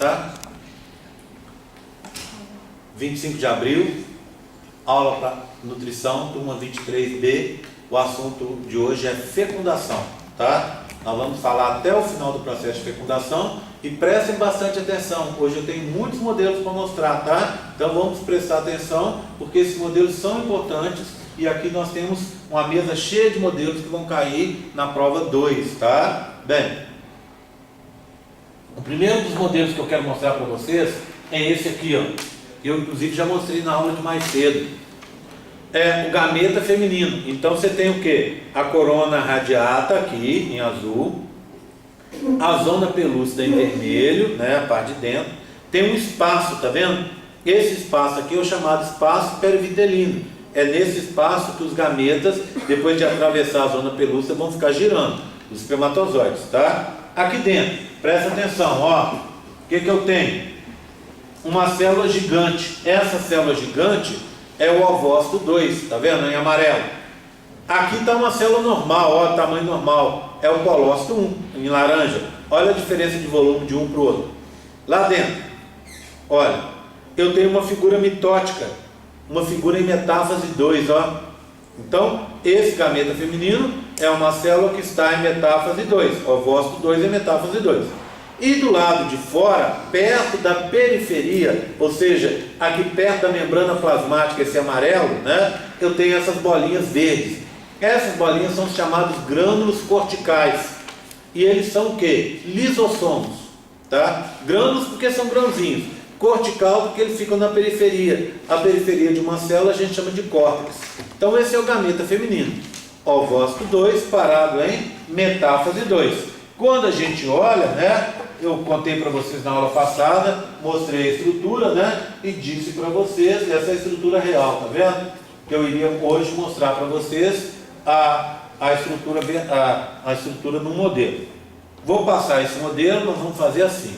tá? 25 de abril, aula para nutrição, turma 23B. O assunto de hoje é fecundação, tá? Nós vamos falar até o final do processo de fecundação e prestem bastante atenção. Hoje eu tenho muitos modelos para mostrar, tá? Então vamos prestar atenção, porque esses modelos são importantes e aqui nós temos uma mesa cheia de modelos que vão cair na prova 2, tá? Bem, o primeiro dos modelos que eu quero mostrar para vocês é esse aqui, ó. Eu inclusive já mostrei na aula de mais cedo. É o gameta feminino. Então você tem o que? A corona radiata aqui em azul, a zona pelúcida em vermelho, né, a parte de dentro. Tem um espaço, tá vendo? Esse espaço aqui é o chamado espaço perivitelino. É nesse espaço que os gametas, depois de atravessar a zona pelúcida, vão ficar girando, os espermatozoides, tá? Aqui dentro, presta atenção, ó. O que eu tenho? Uma célula gigante. Essa célula gigante é o ovócito 2, tá vendo? Em amarelo. Aqui está uma célula normal, ó, tamanho normal. É o colócito 1, em laranja. Olha a diferença de volume de um para o outro. Lá dentro, olha, eu tenho uma figura mitótica, uma figura em metáfase 2, ó. Então, esse gameta feminino é uma célula que está em metáfase 2, ovócito 2 em metáfase 2. E do lado de fora, perto da periferia, ou seja, aqui perto da membrana plasmática, esse amarelo, né, eu tenho essas bolinhas verdes. Essas bolinhas são chamados grânulos corticais. E eles são o que? Lisossomos, tá? Grânulos porque são grãozinhos. Cortical porque eles ficam na periferia. A periferia de uma célula a gente chama de córtex. Então esse é o gameta feminino. Ovócito 2 parado em metáfase 2. Quando a gente olha, né, eu contei para vocês na aula passada, mostrei a estrutura, né, e disse para vocês, essa é a estrutura real, tá vendo? Que eu iria hoje mostrar para vocês a estrutura no modelo. Vou passar esse modelo, nós vamos fazer assim.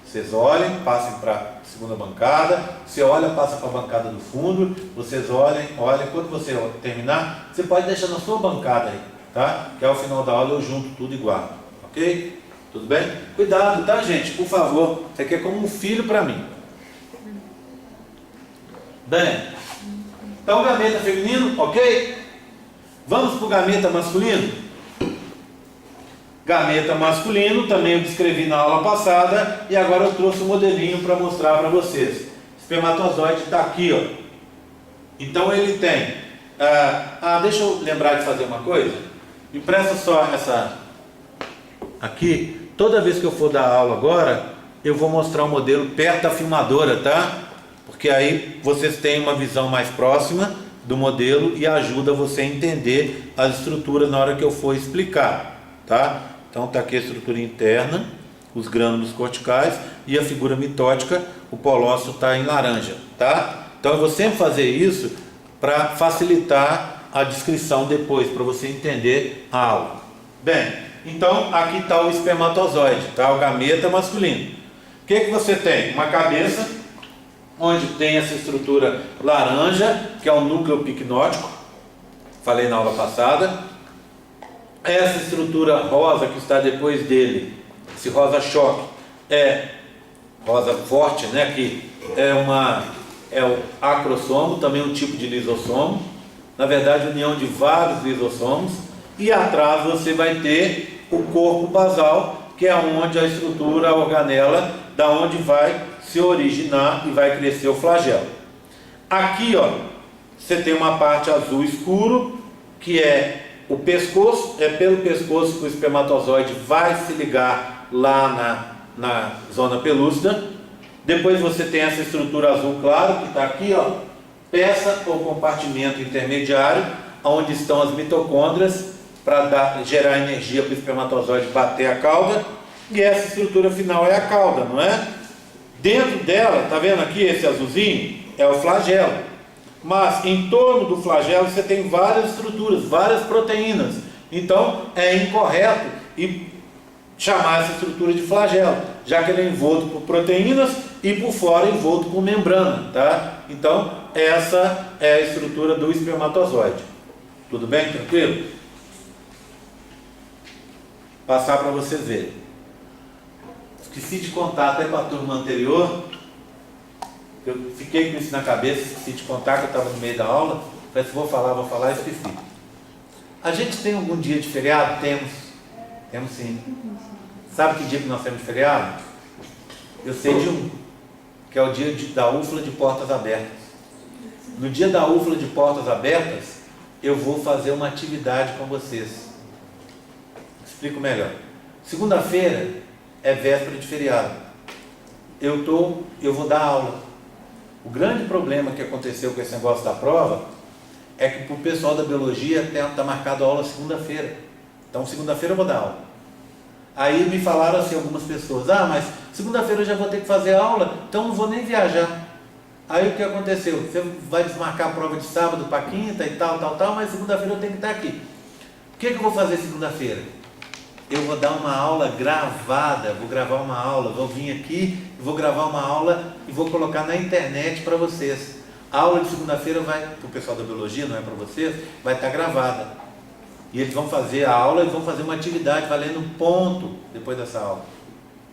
Vocês olhem, passem para a segunda bancada, você olha, passa para a bancada do fundo, vocês olhem, quando você terminar, você pode deixar na sua bancada aí, tá? Que ao final da aula eu junto tudo igual. Ok? Tudo bem? Cuidado, tá, gente? Por favor. Isso aqui é como um filho para mim. Bem, então gameta feminino, ok? Vamos para o gameta masculino? Gameta masculino, também eu descrevi na aula passada e agora eu trouxe um modelinho para mostrar para vocês. O espermatozoide está aqui, ó. Então ele tem... deixa eu lembrar de fazer uma coisa. Me presta só essa... Aqui, toda vez que eu for dar aula agora, eu vou mostrar o modelo perto da filmadora, tá? Porque aí vocês têm uma visão mais próxima do modelo e ajuda você a entender as estruturas na hora que eu for explicar, tá? Então tá aqui a estrutura interna, os grânulos corticais e a figura mitótica, o polócito está em laranja, tá? Então eu vou sempre fazer isso para facilitar a descrição depois, para você entender a aula. Bem... Então, aqui está o espermatozoide, tá? O gameta masculino. O que você tem? Uma cabeça, onde tem essa estrutura laranja, que é o núcleo picnótico, falei na aula passada. Essa estrutura rosa que está depois dele, esse rosa choque, é rosa forte, né? Que é o acrossomo, também um tipo de lisossomo. Na verdade, união de vários lisossomos. E atrás você vai ter o corpo basal, que é onde a estrutura, a organela, da onde vai se originar e vai crescer o flagelo. Aqui, ó, você tem uma parte azul escuro, que é o pescoço, é pelo pescoço que o espermatozoide vai se ligar lá na zona pelúcida. Depois você tem essa estrutura azul claro, que está aqui, ó, peça ou compartimento intermediário, onde estão as mitocôndrias, para gerar energia para o espermatozoide bater a cauda, e essa estrutura final é a cauda, não é? Dentro dela, tá vendo aqui esse azulzinho? É o flagelo. Mas em torno do flagelo você tem várias estruturas, várias proteínas. Então é incorreto chamar essa estrutura de flagelo, já que ele é envolto por proteínas e por fora envolto por membrana, tá? Então essa é a estrutura do espermatozoide. Tudo bem? Tranquilo? Passar para vocês verem. esqueci de contar até para a turma anterior, eu fiquei com isso na cabeça, esqueci de contar que eu estava no meio da aula, falei, se vou falar, esqueci. A gente tem algum dia de feriado? Temos sim. Sabe que dia que nós temos de feriado? Eu sei de um, que é o dia da UFLA de portas abertas. No dia da UFLA de portas abertas, eu vou fazer uma atividade com vocês. Explico melhor. Segunda-feira é véspera de feriado. Eu vou dar aula. O grande problema que aconteceu com esse negócio da prova é que para o pessoal da biologia está marcado a aula segunda-feira. Então segunda-feira eu vou dar aula. Aí me falaram assim algumas pessoas, mas segunda-feira eu já vou ter que fazer aula, então não vou nem viajar. Aí o que aconteceu? Você vai desmarcar a prova de sábado para quinta e tal, mas segunda-feira eu tenho que estar aqui. O que eu vou fazer segunda-feira? Eu vou dar uma aula gravada, vou gravar uma aula, vou vir aqui, vou gravar uma aula e vou colocar na internet para vocês. A aula de segunda-feira vai, para o pessoal da biologia, não é para vocês, vai estar gravada. E eles vão fazer a aula e vão fazer uma atividade valendo um ponto depois dessa aula.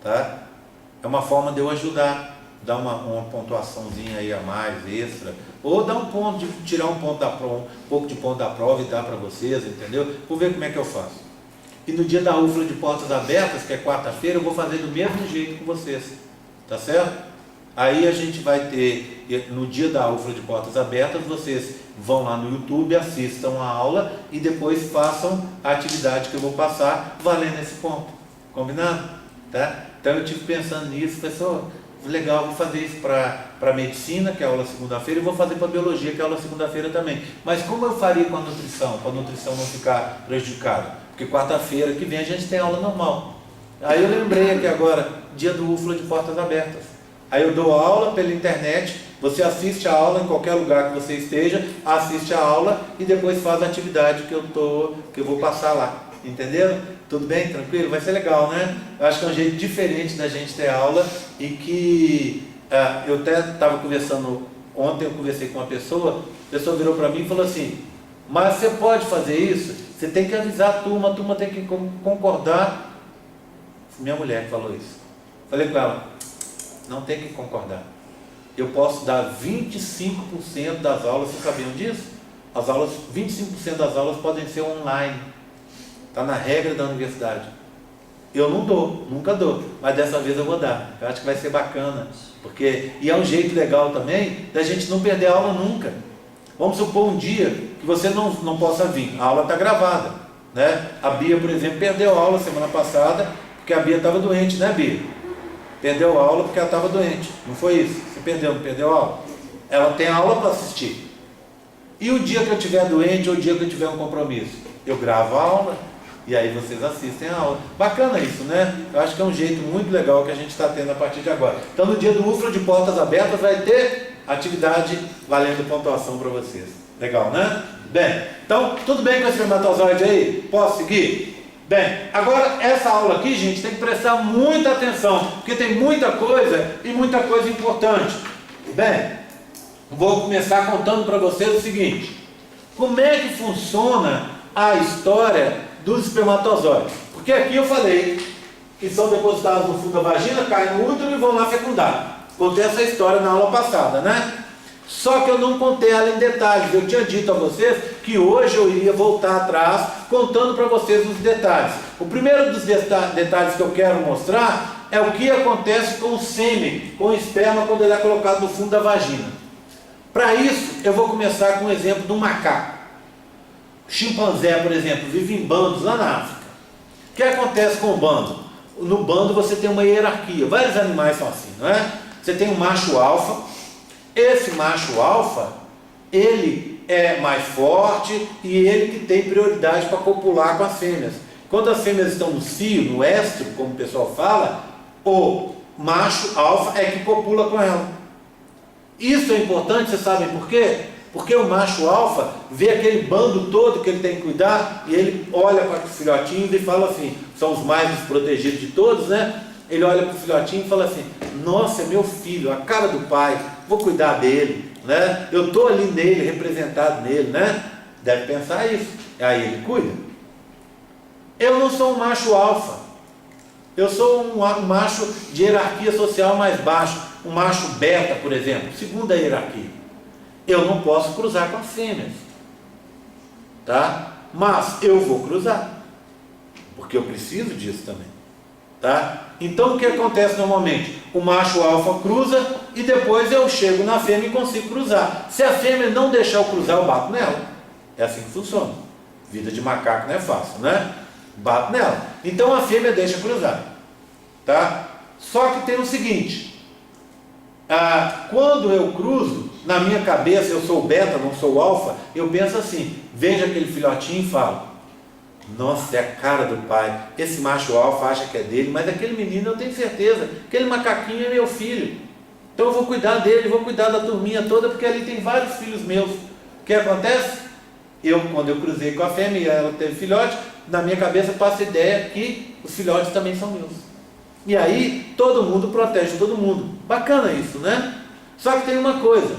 Tá? É uma forma de eu ajudar, dar uma pontuaçãozinha aí a mais, extra, ou dar um ponto, de tirar um ponto da prova, um pouco de ponto da prova e dar para vocês, entendeu? Vou ver como é que eu faço. E no dia da UFLA de portas abertas, que é quarta-feira, eu vou fazer do mesmo jeito com vocês, tá certo? Aí a gente vai ter, no dia da UFLA de portas abertas, vocês vão lá no YouTube, assistam a aula e depois façam a atividade que eu vou passar, valendo esse ponto. Combinado? Tá? Então eu estive pensando nisso, pessoal, legal, vou fazer isso para medicina, que é a aula segunda-feira, e vou fazer para biologia, que é a aula segunda-feira também. Mas como eu faria com a nutrição, para a nutrição não ficar prejudicada? Porque quarta-feira que vem a gente tem aula normal. Aí eu lembrei aqui agora, dia do UFLA de portas abertas. Aí eu dou aula pela internet, você assiste a aula em qualquer lugar que você esteja, assiste a aula e depois faz a atividade que eu vou passar lá. Entenderam? Tudo bem? Tranquilo? Vai ser legal, né? Eu acho que é um jeito diferente da gente ter aula e que eu até estava conversando, ontem eu conversei com uma pessoa, a pessoa virou para mim e falou assim, mas você pode fazer isso? Você tem que avisar a turma tem que concordar. Minha mulher que falou isso. Falei com ela, não tem que concordar. Eu posso dar 25% das aulas, vocês sabiam disso? 25% das aulas podem ser online. Está na regra da universidade. Eu não dou, nunca dou, mas dessa vez eu vou dar. Eu acho que vai ser bacana, e é um jeito legal também da gente não perder a aula nunca. Vamos supor um dia que você não possa vir, a aula está gravada, né? A Bia, por exemplo, perdeu a aula semana passada, porque a Bia estava doente, né, Bia? Perdeu a aula porque ela estava doente, não foi isso? Você não perdeu a aula? Ela tem aula para assistir. E o dia que eu estiver doente ou o dia que eu tiver um compromisso? Eu gravo a aula e aí vocês assistem a aula. Bacana isso, né? Eu acho que é um jeito muito legal que a gente está tendo a partir de agora. Então no dia do UFLA de portas abertas vai ter atividade valendo pontuação para vocês. Legal, né? Bem, então tudo bem com esse espermatozoide aí? Posso seguir? Bem, agora essa aula aqui, gente, tem que prestar muita atenção, porque tem muita coisa e muita coisa importante. Bem, vou começar contando para vocês o seguinte: como é que funciona a história dos espermatozoides? Porque aqui eu falei que são depositados no fundo da vagina, caem no útero e vão lá fecundar. Contei essa história na aula passada, né? Só que eu não contei ela em detalhes. Eu tinha dito a vocês que hoje eu iria voltar atrás contando para vocês os detalhes. O primeiro dos detalhes que eu quero mostrar é o que acontece com o sêmen, com o esperma quando ele é colocado no fundo da vagina. Para isso, eu vou começar com o exemplo do macaco. O chimpanzé, por exemplo, vive em bandos lá na África. O que acontece com o bando? No bando você tem uma hierarquia. Vários animais são assim, não é? Você tem um macho alfa. Esse macho alfa, ele é mais forte e ele que tem prioridade para copular com as fêmeas. Quando as fêmeas estão no cio, no éstro, como o pessoal fala, o macho alfa é que copula com ela. Isso é importante, vocês sabem por quê? Porque o macho alfa vê aquele bando todo que ele tem que cuidar e ele olha para os filhotinhos e fala assim, são os mais desprotegidos de todos, né? Ele olha para o filhotinho e fala assim, nossa, é meu filho, a cara do pai, vou cuidar dele, né? Eu estou ali nele, representado nele, né? Deve pensar isso. Aí ele cuida. Eu não sou um macho alfa. Eu sou um macho de hierarquia social mais baixa, um macho beta, por exemplo, segunda hierarquia. Eu não posso cruzar com as fêmeas, tá? Mas eu vou cruzar, porque eu preciso disso também, tá? Então o que acontece normalmente? O macho alfa cruza e depois eu chego na fêmea e consigo cruzar. Se a fêmea não deixar eu cruzar, eu bato nela. É assim que funciona. Vida de macaco não é fácil, né? Bato nela. Então a fêmea deixa cruzar, tá? Só que tem o seguinte, quando eu cruzo, na minha cabeça, eu sou beta, não sou alfa, eu penso assim, vejo aquele filhotinho e falo, nossa, é a cara do pai, esse macho alfa acha que é dele, mas aquele menino eu tenho certeza, aquele macaquinho é meu filho, então eu vou cuidar dele, vou cuidar da turminha toda, porque ali tem vários filhos meus. O que acontece? Quando eu cruzei com a fêmea e ela teve filhote, na minha cabeça passa a ideia que os filhotes também são meus. E aí, todo mundo protege todo mundo. Bacana isso, né? Só que tem uma coisa.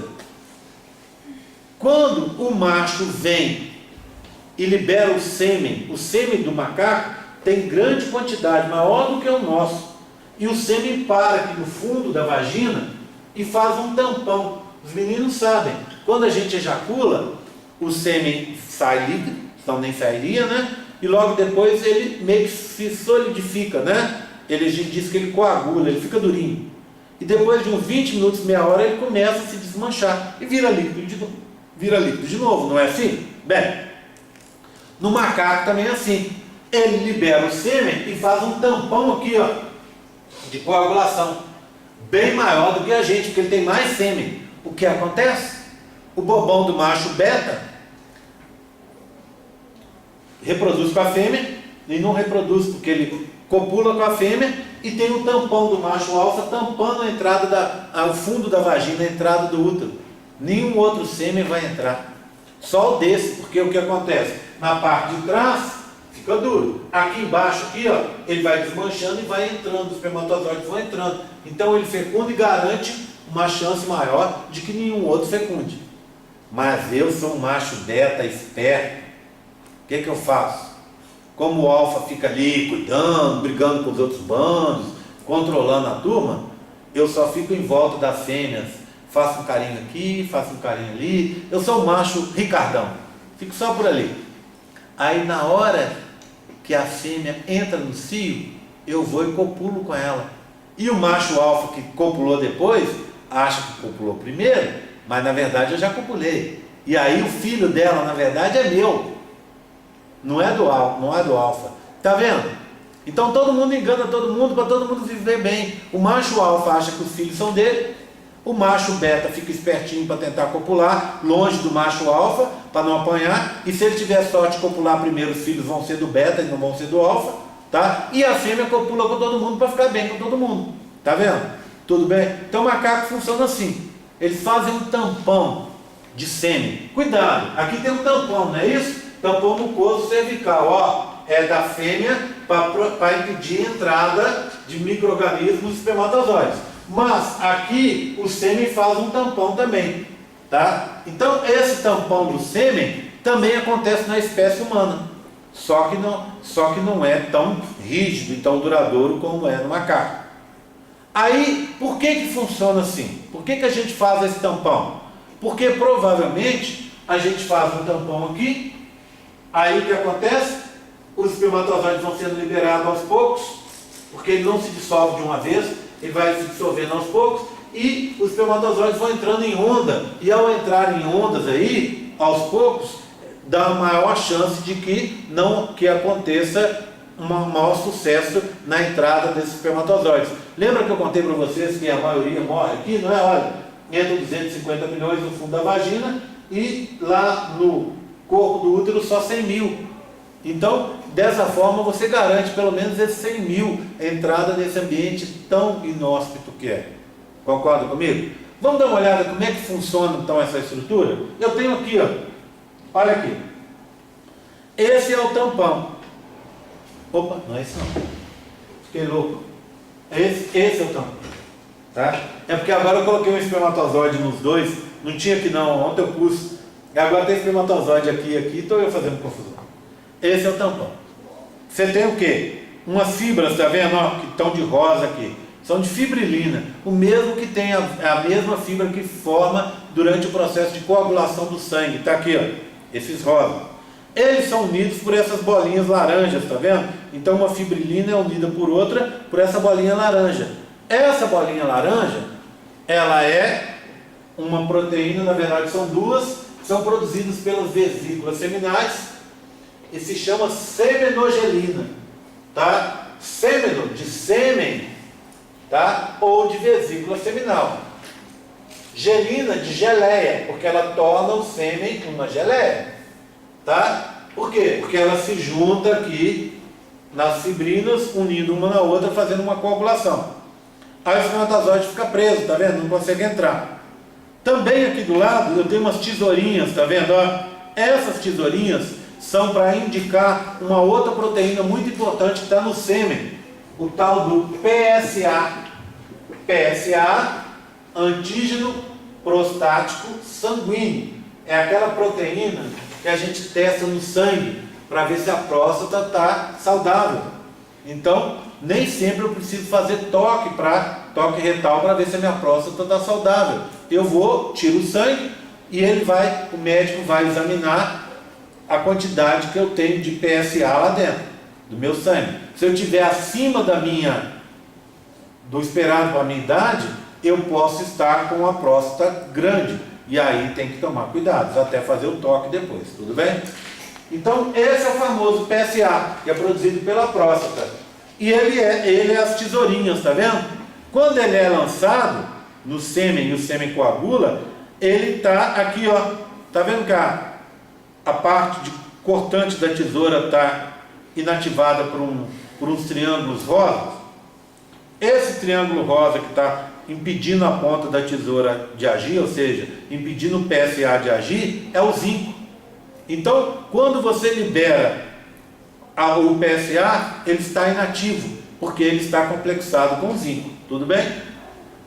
Quando o macho vem e libera o sêmen do macaco tem grande quantidade, maior do que o nosso. E o sêmen para aqui no fundo da vagina e faz um tampão. Os meninos sabem, quando a gente ejacula, o sêmen sai líquido, senão nem sairia, né? E logo depois ele meio que se solidifica, né? Ele diz que ele coagula, ele fica durinho. E depois de uns 20 minutos, meia hora, ele começa a se desmanchar e vira líquido de novo, não é assim? Bem, no macaco também é assim. Ele libera o sêmen e faz um tampão aqui, ó, de coagulação, bem maior do que a gente, porque ele tem mais sêmen. O que acontece? O bobão do macho beta reproduz com a fêmea e não reproduz porque ele copula com a fêmea e tem o tampão do macho alfa tampando a entrada o fundo da vagina, a entrada do útero. Nenhum outro sêmen vai entrar, só o desse, porque o que acontece? Na parte de trás fica duro, aqui embaixo, aqui, ó, ele vai desmanchando e vai entrando, os espermatozoides vão entrando, então ele fecunda e garante uma chance maior de que nenhum outro fecunde. Mas eu sou um macho beta esperto, o que eu faço? Como o alfa fica ali cuidando, brigando com os outros bandos, controlando a turma, eu só fico em volta das fêmeas, faço um carinho aqui, faço um carinho ali, eu sou o macho Ricardão, fico só por ali. Aí na hora que a fêmea entra no cio, eu vou e copulo com ela. E o macho alfa que copulou depois, acha que copulou primeiro, mas na verdade eu já copulei. E aí o filho dela, na verdade, é meu. Não é do alfa. Tá vendo? Então todo mundo engana todo mundo para todo mundo viver bem. O macho alfa acha que os filhos são dele. O macho beta fica espertinho para tentar copular, longe do macho alfa, para não apanhar. E se ele tiver sorte de copular primeiro, os filhos vão ser do beta e não vão ser do alfa. Tá? E a fêmea copula com todo mundo para ficar bem com todo mundo. Tá vendo? Tudo bem? Então o macaco funciona assim. Eles fazem um tampão de sêmen. Cuidado, aqui tem um tampão, não é isso? Tampão mucoso cervical, ó. É da fêmea para impedir a entrada de micro-organismos espermatozoides. Mas aqui o sêmen faz um tampão também, tá? Então esse tampão do sêmen também acontece na espécie humana, só que não é tão rígido e tão duradouro como é no macaco. Aí, por que funciona assim? Por que a gente faz esse tampão? Porque provavelmente a gente faz um tampão aqui, aí o que acontece? Os espermatozoides vão sendo liberados aos poucos, porque ele não se dissolve de uma vez, ele vai se dissolvendo aos poucos, e os espermatozoides vão entrando em onda, e ao entrar em ondas aí, aos poucos, dá maior chance de que aconteça um maior sucesso na entrada desses espermatozoides. Lembra que eu contei para vocês que a maioria morre aqui, não é? Olha, entra 250 milhões no fundo da vagina e lá no corpo do útero só 100 mil. Então, dessa forma, você garante pelo menos esses 100 mil entrada nesse ambiente tão inóspito que é. Concorda comigo? Vamos dar uma olhada como é que funciona então essa estrutura? Eu tenho aqui, ó, olha aqui. Esse é o tampão. Opa, não é esse não. Fiquei louco. Esse é o tampão. Tá? É porque agora eu coloquei um espermatozoide nos dois. Não tinha aqui não, ontem eu pus. E agora tem espermatozoide aqui e aqui, estou eu fazendo confusão. Esse é o tampão. Você tem o quê? umas fibras, tá vendo, ó, que estão de rosa aqui, são de fibrilina, o mesmo que tem a mesma fibra que forma durante o processo de coagulação do sangue, tá aqui, ó, esses rosas. Eles são unidos por essas bolinhas laranjas, tá vendo? Então uma fibrilina é unida por outra, por essa bolinha laranja. Essa bolinha laranja, ela é uma proteína, na verdade são duas, são produzidas pelas vesículas seminais e se chama semenogelina, tá? Semeno, de sêmen, tá? Ou de vesícula seminal. Gelina, de geleia, porque ela torna o sêmen uma geleia, tá? Por quê? Porque ela se junta aqui nas fibrinas, unindo uma na outra, fazendo uma coagulação. Aí o espermatozoide fica preso, tá vendo? Não consegue entrar. Também aqui do lado eu tenho umas tesourinhas, tá vendo? Ó, essas tesourinhas são para indicar uma outra proteína muito importante que está no sêmen, o tal do PSA. PSA, antígeno prostático sanguíneo. É aquela proteína que a gente testa no sangue para ver se a próstata está saudável. Então, nem sempre eu preciso fazer toque retal para ver se a minha próstata está saudável. Eu vou, tiro o sangue e o médico vai examinar a quantidade que eu tenho de PSA lá dentro, do meu sangue. Se eu tiver acima do esperado para a minha idade, eu posso estar com a próstata grande. E aí tem que tomar cuidado, até fazer o toque depois, tudo bem? Então, esse é o famoso PSA, que é produzido pela próstata. E ele é as tesourinhas, tá vendo? Quando ele é lançado no sêmen e o sêmen coagula, ele está aqui, ó. Tá vendo que a parte cortante da tesoura está inativada por uns triângulos rosas? Esse triângulo rosa que está impedindo a ponta da tesoura de agir, ou seja, impedindo o PSA de agir, é o zinco. Então, quando você libera o PSA, ele está inativo, porque ele está complexado com zinco, tudo bem?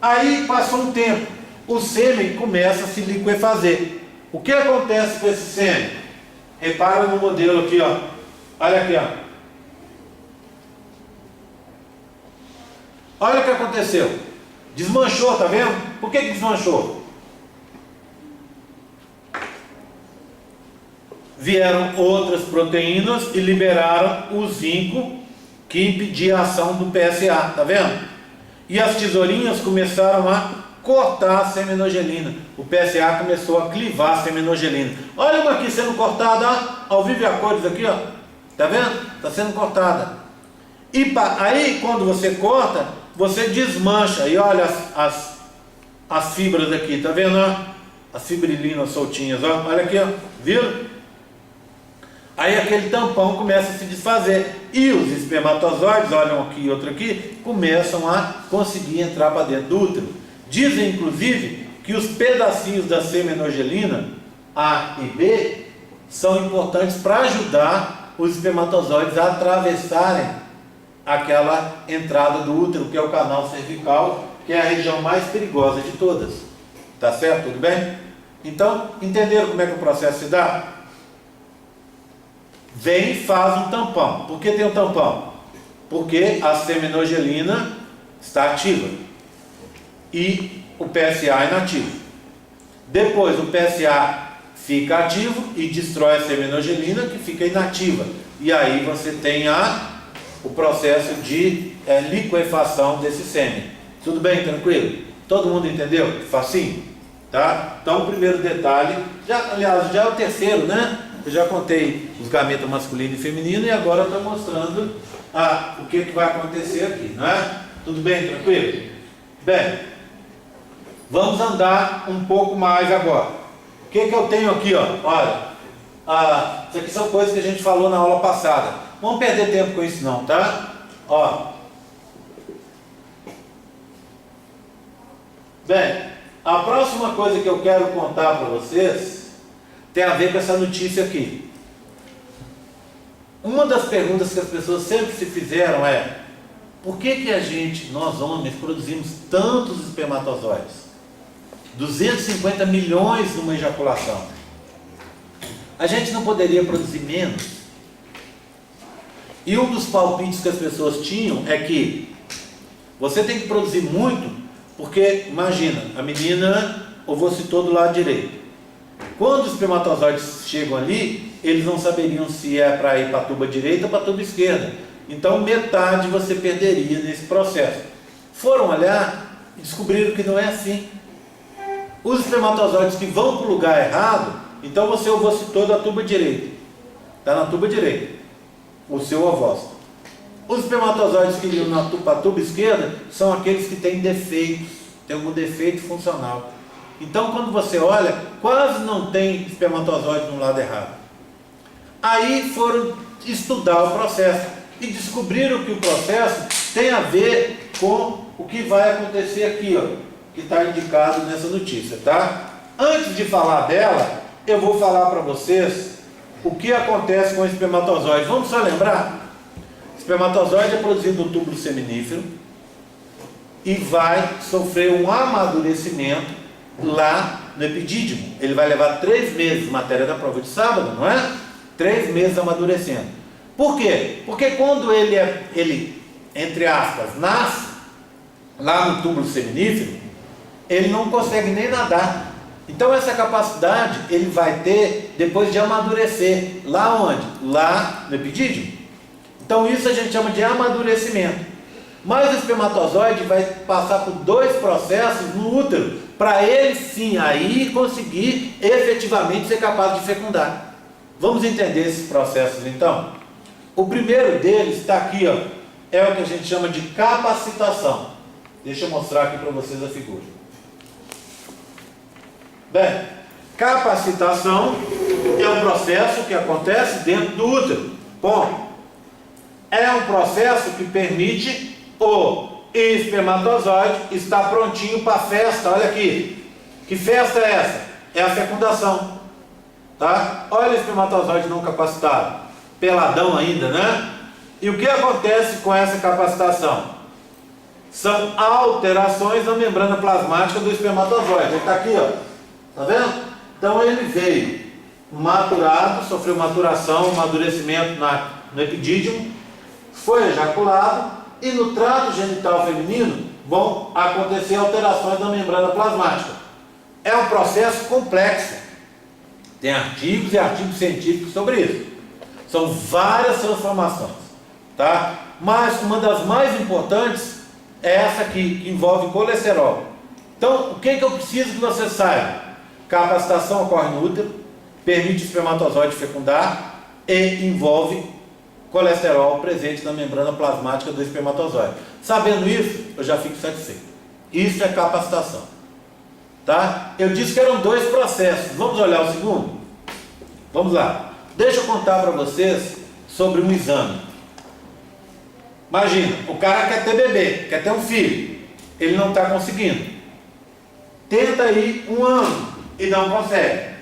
Aí passou um tempo, o sêmen começa a se liquefazer. O que acontece com esse sêmen? Repara no modelo aqui, ó. Olha aqui, ó. Olha o que aconteceu. Desmanchou, tá vendo? Por que desmanchou? Vieram outras proteínas e liberaram o zinco que impedia a ação do PSA, tá vendo? E as tesourinhas começaram a cortar a semenogelina. O PSA começou a clivar a semenogelina. Olha uma aqui sendo cortada, ó, ao vivo e a cores aqui, ó. Tá vendo? Está sendo cortada. E aí, quando você corta, você desmancha. E olha as fibras aqui, tá vendo? Ó? As fibrilinas soltinhas, ó. Olha aqui, ó. Viram? Aí aquele tampão começa a se desfazer. E os espermatozoides, olham aqui e outro aqui, começam a conseguir entrar para dentro do útero. Dizem, inclusive, que os pedacinhos da semenogelina A e B são importantes para ajudar os espermatozoides a atravessarem aquela entrada do útero, que é o canal cervical, que é a região mais perigosa de todas. Tá certo? Tudo bem? Então, entenderam como é que o processo se dá? Vem e faz um tampão. Por que tem um tampão? Porque a semenogelina está ativa e o PSA é inativo. Depois o PSA fica ativo e destrói a semenogelina, que fica inativa. E aí você tem o processo de liquefação desse sêmen. Tudo bem? Tranquilo? Todo mundo entendeu? Facinho? Tá? Então o primeiro detalhe, aliás, já é o terceiro, né? Eu já contei os gametas masculino e feminino e agora estou mostrando o que vai acontecer aqui, não é? Tudo bem? Tranquilo? Bem, vamos andar um pouco mais agora. O que eu tenho aqui, ó? Olha, isso aqui são coisas que a gente falou na aula passada. Não vamos perder tempo com isso não, tá? Ó. Bem, a próxima coisa que eu quero contar para vocês tem a ver com essa notícia aqui. Uma das perguntas que as pessoas sempre se fizeram é: por que nós homens, produzimos tantos espermatozoides? 250 milhões numa ejaculação. A gente não poderia produzir menos? E um dos palpites que as pessoas tinham é que você tem que produzir muito, porque imagina, a menina ovocitou do lado direito. Quando os espermatozoides chegam ali, eles não saberiam se é para ir para a tuba direita ou para a tuba esquerda. Então metade você perderia nesse processo. Foram olhar e descobriram que não é assim. Os espermatozoides que vão para o lugar errado, então você ovocitou da tuba direita. Está na tuba direita, o seu ovócito. Os espermatozoides que iam para a tuba esquerda são aqueles que têm defeitos, tem algum defeito funcional. Então quando você olha, quase não tem espermatozoide no lado errado. Aí foram estudar o processo e descobriram que o processo tem a ver com o que vai acontecer aqui, ó, que está indicado nessa notícia, tá? Antes de falar dela, eu vou falar para vocês o que acontece com o espermatozoide. Vamos só lembrar? O espermatozoide é produzido no túbulo seminífero e vai sofrer um amadurecimento lá no epidídimo. Ele vai levar 3 meses, matéria da prova de sábado, não é? 3 meses amadurecendo. Por quê? Porque quando ele, entre aspas, nasce lá no túbulo seminífero, ele não consegue nem nadar. Então essa capacidade ele vai ter depois de amadurecer. Lá onde? Lá no epidídimo. Então isso a gente chama de amadurecimento. Mas o espermatozoide vai passar por 2 processos no útero, para ele sim aí conseguir efetivamente ser capaz de fecundar. Vamos entender esses processos então? O primeiro deles está aqui, ó, é o que a gente chama de capacitação. Deixa eu mostrar aqui para vocês a figura. Bem, capacitação é um processo que acontece dentro do útero. Bom, é um processo que permite o espermatozoide estar prontinho para a festa. Olha aqui, que festa é essa? É a fecundação, tá? Olha o espermatozoide não capacitado, peladão ainda, né? E o que acontece com essa capacitação? São alterações na membrana plasmática do espermatozoide. Ele está aqui, ó, tá vendo? Então ele veio maturado, sofreu maturação, amadurecimento no epidídimo, foi ejaculado, e no trato genital feminino vão acontecer alterações na membrana plasmática. É um processo complexo. Tem artigos e artigos científicos sobre isso. São várias transformações, tá? Mas uma das mais importantes é essa aqui, que envolve colesterol. Então, o que eu preciso que você saiba? Capacitação ocorre no útero, permite o espermatozoide fecundar e envolve colesterol presente na membrana plasmática do espermatozoide. Sabendo isso, eu já fico satisfeito. Isso é capacitação, tá? Eu disse que eram 2 processos. Vamos olhar o segundo? Vamos lá. Deixa eu contar para vocês sobre um exame. Imagina, o cara quer ter bebê, quer ter um filho, ele não está conseguindo. Tenta ir 1 ano e não consegue.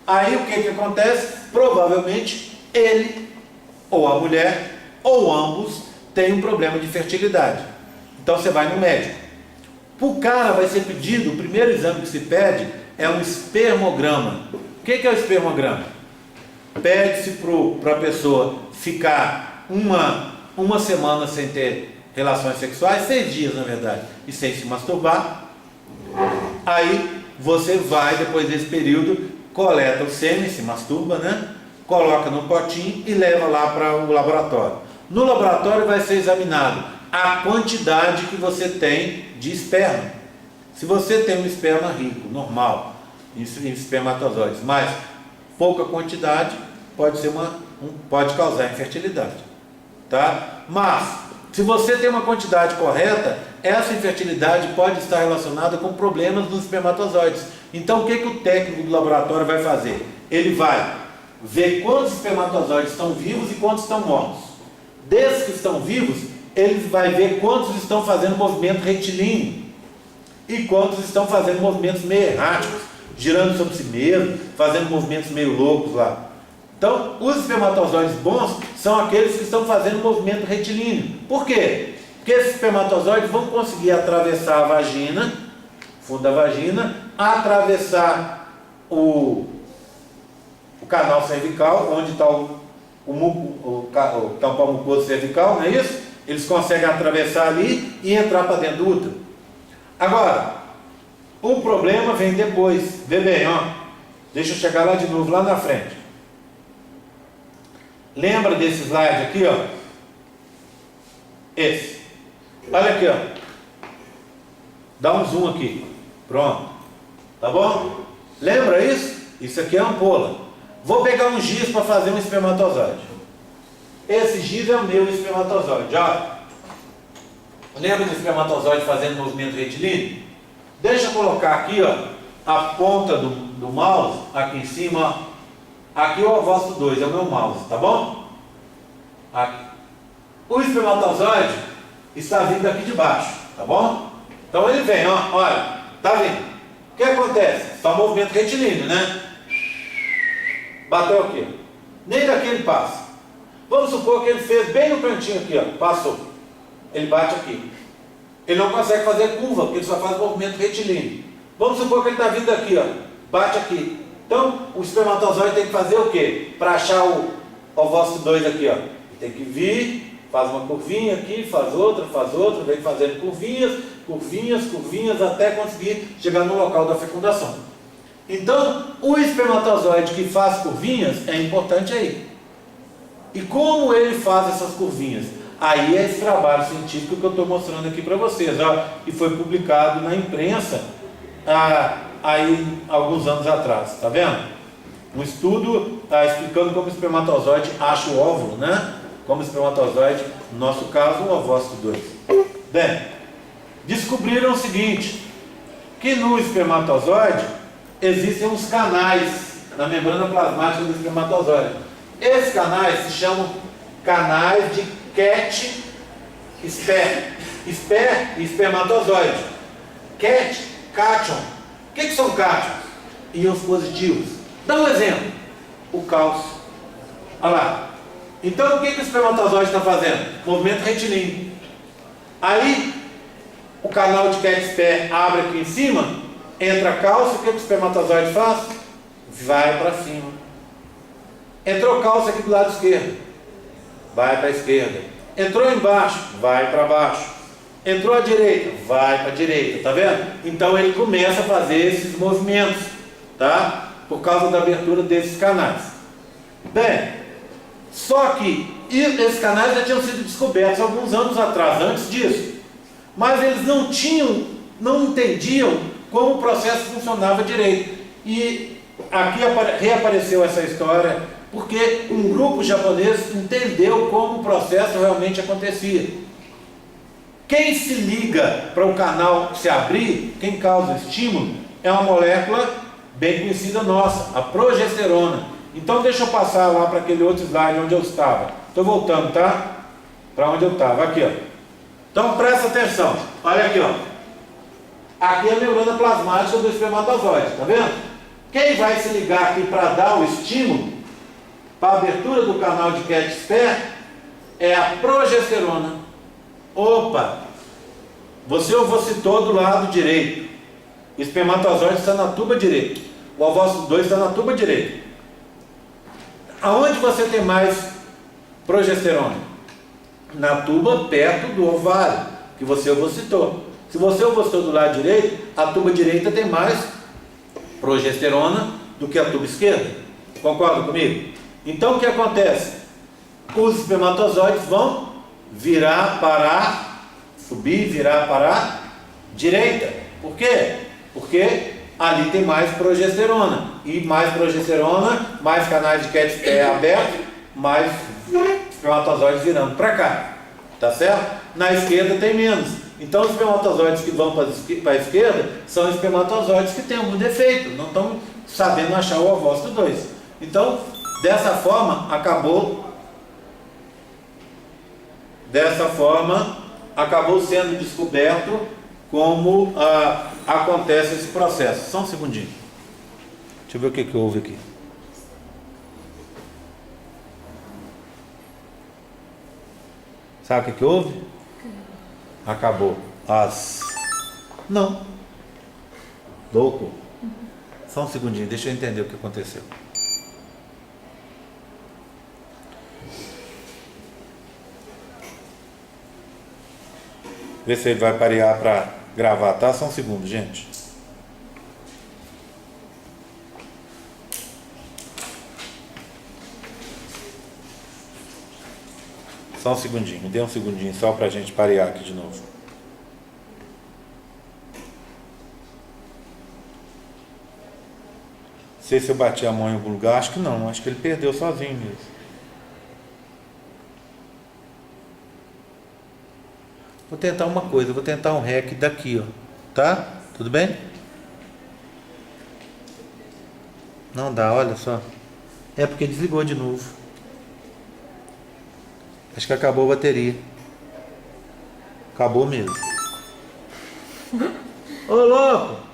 Aí o que acontece? Provavelmente ele ou a mulher, ou ambos, tem um problema de fertilidade. Então você vai no médico. Para o cara vai ser pedido, o primeiro exame que se pede é um espermograma. O que é o espermograma? Pede-se para a pessoa ficar uma semana sem ter relações sexuais, 6 dias na verdade, e sem se masturbar. Aí você vai, depois desse período, coleta o sêmen, se masturba, né? Coloca no potinho e leva lá para o laboratório. No laboratório vai ser examinado a quantidade que você tem de esperma. Se você tem um esperma rico, normal, em espermatozoides, mas pouca quantidade, pode causar infertilidade, tá? Mas, se você tem uma quantidade correta, essa infertilidade pode estar relacionada com problemas dos espermatozoides. Então, o que o técnico do laboratório vai fazer? Ele vai ver quantos espermatozoides estão vivos e quantos estão mortos. Desses que estão vivos, ele vai ver quantos estão fazendo movimento retilíneo e quantos estão fazendo movimentos meio erráticos, girando sobre si mesmo, fazendo movimentos meio loucos lá. Então, os espermatozoides bons são aqueles que estão fazendo movimento retilíneo. Por quê? Porque esses espermatozoides vão conseguir atravessar a vagina, fundo da vagina, atravessar o canal cervical, onde está o tampão mucoso cervical, não é isso? Eles conseguem atravessar ali e entrar para dentro do útero. Agora, o problema vem depois. Vê bem, ó. Deixa eu chegar lá de novo, lá na frente. Lembra desse slide aqui, ó? Esse. Olha aqui, ó. Dá um zoom aqui. Pronto. Tá bom? Lembra isso? Isso aqui é ampola. Vou pegar um giz para fazer um espermatozoide. Esse giz é o meu espermatozoide. Ó. Lembra do espermatozoide fazendo movimento retilíneo? Deixa eu colocar aqui, ó, a ponta do mouse, aqui em cima, ó. Aqui é o ovócito 2, é o meu mouse, tá bom? Aqui. O espermatozoide está vindo aqui de baixo, tá bom? Então ele vem, ó, olha, tá vindo. O que acontece? Só movimento retilíneo, né? Bateu aqui. Nem daqui ele passa. Vamos supor que ele fez bem no cantinho aqui, ó, passou. Ele bate aqui. Ele não consegue fazer curva, porque ele só faz movimento retilíneo. Vamos supor que ele está vindo aqui, ó, bate aqui. Então, o espermatozoide tem que fazer o quê? Para achar o ovócito 2 aqui, ó. Ele tem que vir, faz uma curvinha aqui, faz outra, vem fazendo curvinhas, curvinhas, curvinhas, até conseguir chegar no local da fecundação. Então, o espermatozoide que faz curvinhas é importante aí. E como ele faz essas curvinhas? Aí é esse trabalho científico que eu estou mostrando aqui para vocês, ó, que foi publicado na imprensa aí alguns anos atrás, tá vendo? Um estudo explicando como o espermatozoide acha o óvulo, né? Como o espermatozoide, no nosso caso, o ovócito 2. Bem, descobriram o seguinte, que no espermatozoide existem uns canais na membrana plasmática do espermatozoide. Esses canais se chamam canais de cat e espermatozoide. Cátion. O que são cátions? Íons positivos. Dá um exemplo. O cálcio. Olha lá. Então o que o espermatozoide está fazendo? Movimento retilíneo. Aí o canal de cat abre aqui em cima, entra cálcio, o que o espermatozoide faz? Vai para cima. Entrou cálcio aqui do lado esquerdo, vai para a esquerda. Entrou embaixo, vai para baixo. Entrou à direita, vai para a direita, tá vendo? Então ele começa a fazer esses movimentos, tá? Por causa da abertura desses canais. Bem, só que esses canais já tinham sido descobertos alguns anos atrás, antes disso. Mas eles não entendiam como o processo funcionava direito. E aqui reapareceu essa história, porque um grupo japonês entendeu como o processo realmente acontecia. Quem se liga para o canal se abrir, quem causa o estímulo, é uma molécula bem conhecida nossa, a progesterona. Então deixa eu passar lá para aquele outro slide onde eu estava. Estou voltando, tá? Para onde eu estava, aqui, ó. Então presta atenção, olha aqui, ó. Aqui é a membrana plasmática do espermatozoide, tá vendo? Quem vai se ligar aqui para dar o estímulo, para a abertura do canal de cat-sper, é a progesterona. Opa! Você ovocitou do lado direito. O espermatozoide está na tuba direita. O ovócito 2 está na tuba direita. Aonde você tem mais progesterona? Na tuba perto do ovário, que você ovocitou. Se você ovocitou do lado direito, a tuba direita tem mais progesterona do que a tuba esquerda. Concorda comigo? Então o que acontece? Os espermatozoides vão virar para subir, virar para a direita. Por quê? Porque ali tem mais progesterona. E mais progesterona, mais canais de cat abertos, mais espermatozoides virando para cá. Tá certo? Na esquerda tem menos. Então os espermatozoides que vão para a esquerda são espermatozoides que têm algum defeito, não estão sabendo achar o ovócito 2. Então, dessa forma, acabou sendo descoberto como acontece esse processo. Só um segundinho. Deixa eu ver o que houve aqui. Sabe o que houve? Acabou. Não. Louco. Só um segundinho, deixa eu entender o que aconteceu. Vê se ele vai parear para gravar, tá? Só um segundo, gente. Só um segundinho, me dê um segundinho só para a gente parear aqui de novo. Não sei se eu bati a mão em algum lugar, acho que não, acho que ele perdeu sozinho mesmo. Vou tentar uma coisa, vou tentar um REC daqui, ó, tá? Tudo bem? Não dá, olha só. É porque desligou de novo. Acho que acabou a bateria. Acabou mesmo. Ô, louco!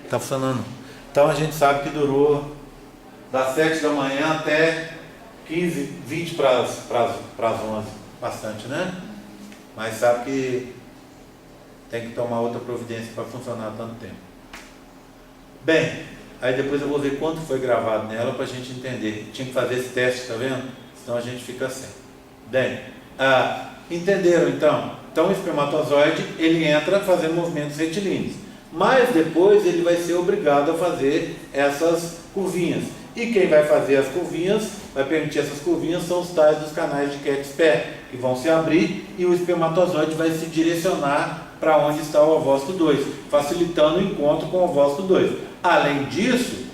Tá funcionando. Então a gente sabe que durou das 7 da manhã até 15, 20 para as 11. Bastante, né? Mas sabe que tem que tomar outra providência para funcionar tanto tempo. Bem, aí depois eu vou ver quanto foi gravado nela para a gente entender. Tinha que fazer esse teste, tá vendo? Senão a gente fica sem. Bem, entenderam então? Então o espermatozoide, ele entra fazendo movimentos retilíneos. Mas depois ele vai ser obrigado a fazer essas curvinhas. E quem vai fazer as curvinhas, vai permitir essas curvinhas, são os tais dos canais de Keck-Sperr, que vão se abrir e o espermatozoide vai se direcionar para onde está o ovócito 2, facilitando o encontro com o ovócito 2. Além disso,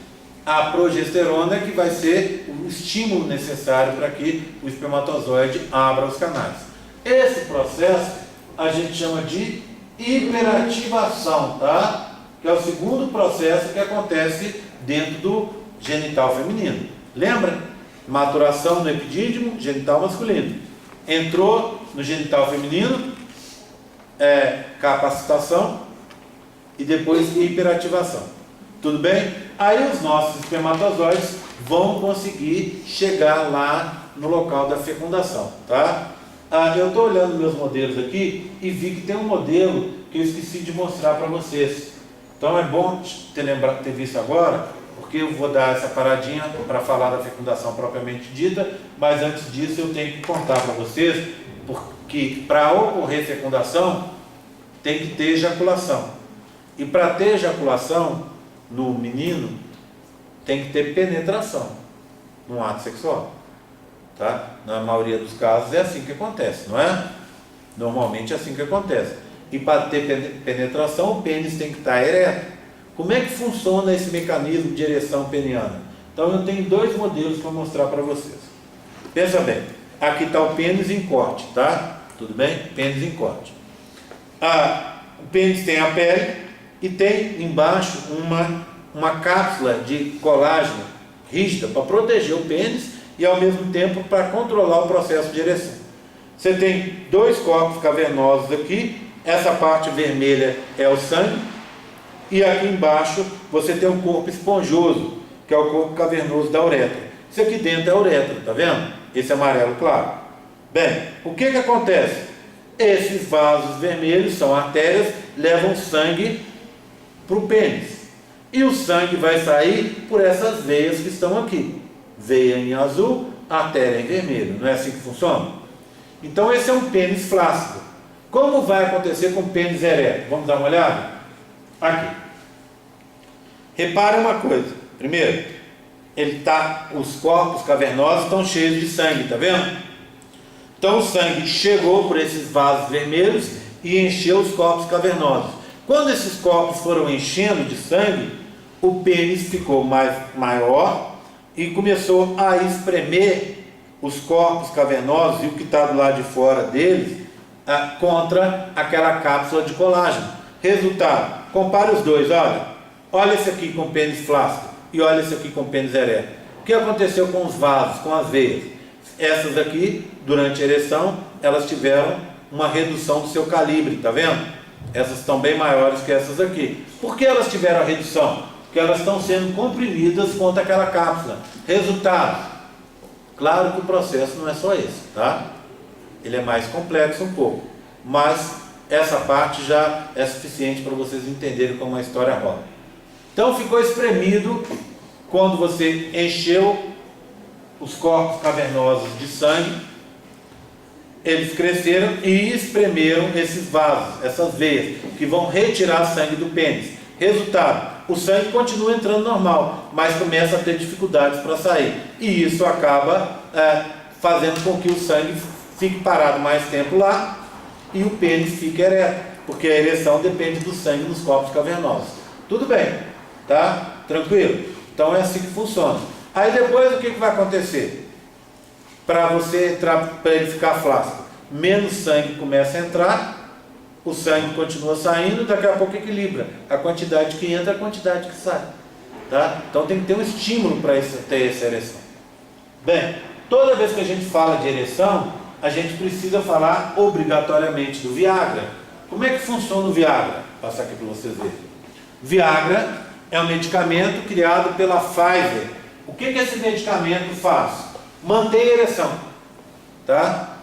a progesterona é que vai ser o estímulo necessário para que o espermatozoide abra os canais. Esse processo a gente chama de hiperativação, tá? Que é o segundo processo que acontece dentro do genital feminino. Lembra? Maturação no epidídimo, genital masculino. Entrou no genital feminino, capacitação e depois hiperativação. Tudo bem? Aí os nossos espermatozoides vão conseguir chegar lá no local da fecundação, tá? Eu estou olhando meus modelos aqui e vi que tem um modelo que eu esqueci de mostrar para vocês. Então é bom ter visto agora, porque eu vou dar essa paradinha para falar da fecundação propriamente dita, mas antes disso eu tenho que contar para vocês, porque para ocorrer fecundação tem que ter ejaculação. E para ter ejaculação no menino tem que ter penetração no ato sexual. Tá? Na maioria dos casos é assim que acontece, não é? Normalmente é assim que acontece. E para ter penetração, o pênis tem que estar ereto. Como é que funciona esse mecanismo de ereção peniana? Então eu tenho dois modelos para mostrar para vocês. Pensa bem, aqui está o pênis em corte, tá? Tudo bem? Pênis em corte. O pênis tem a pele e tem embaixo uma cápsula de colágeno rígida para proteger o pênis e ao mesmo tempo para controlar o processo de ereção. Você tem dois corpos cavernosos aqui, essa parte vermelha é o sangue, e aqui embaixo você tem um corpo esponjoso, que é o corpo cavernoso da uretra. Isso aqui dentro é a uretra, tá vendo? Esse amarelo claro. Bem, o que acontece? Esses vasos vermelhos são artérias, levam sangue para o pênis. E o sangue vai sair por essas veias que estão aqui. Veia em azul, artéria em vermelho. Não é assim que funciona? Então esse é um pênis flácido. Como vai acontecer com o pênis ereto? Vamos dar uma olhada? Aqui. Repara uma coisa. Primeiro, os corpos cavernosos estão cheios de sangue, tá vendo? Então o sangue chegou por esses vasos vermelhos e encheu os corpos cavernosos. Quando esses corpos foram enchendo de sangue, o pênis ficou maior e começou a espremer os corpos cavernosos e o que está do lado de fora deles contra aquela cápsula de colágeno. Resultado, compare os dois, olha esse aqui com pênis flácido e olha esse aqui com pênis ereto. O que aconteceu com os vasos, com as veias? Essas aqui, durante a ereção, elas tiveram uma redução do seu calibre, tá vendo? Essas estão bem maiores que essas aqui. Por que elas tiveram a redução? Porque elas estão sendo comprimidas contra aquela cápsula. Resultado, claro que o processo não é só esse, tá? Ele é mais complexo um pouco, mas essa parte já é suficiente para vocês entenderem como a história rola. Então ficou espremido Quando você encheu os corpos cavernosos de sangue, eles cresceram e espremeram esses vasos, essas veias, que vão retirar sangue do pênis. Resultado, o sangue continua entrando normal, mas começa a ter dificuldades para sair. E isso acaba fazendo com que o sangue fique parado mais tempo lá e o pênis fique ereto, porque a ereção depende do sangue nos corpos cavernosos. Tudo bem, tá? Tranquilo? Então é assim que funciona. Aí depois o que vai acontecer? Para você entrar, para ele ficar flácido, menos sangue começa a entrar, o sangue continua saindo, daqui a pouco equilibra a quantidade que entra, a quantidade que sai, tá? Então tem que ter um estímulo para ter essa ereção. Bem, toda vez que a gente fala de ereção, a gente precisa falar obrigatoriamente do Viagra. Como é que funciona o Viagra? Vou passar aqui para vocês verem. Viagra é um medicamento criado pela Pfizer. O que esse medicamento faz? Mantém a ereção, tá?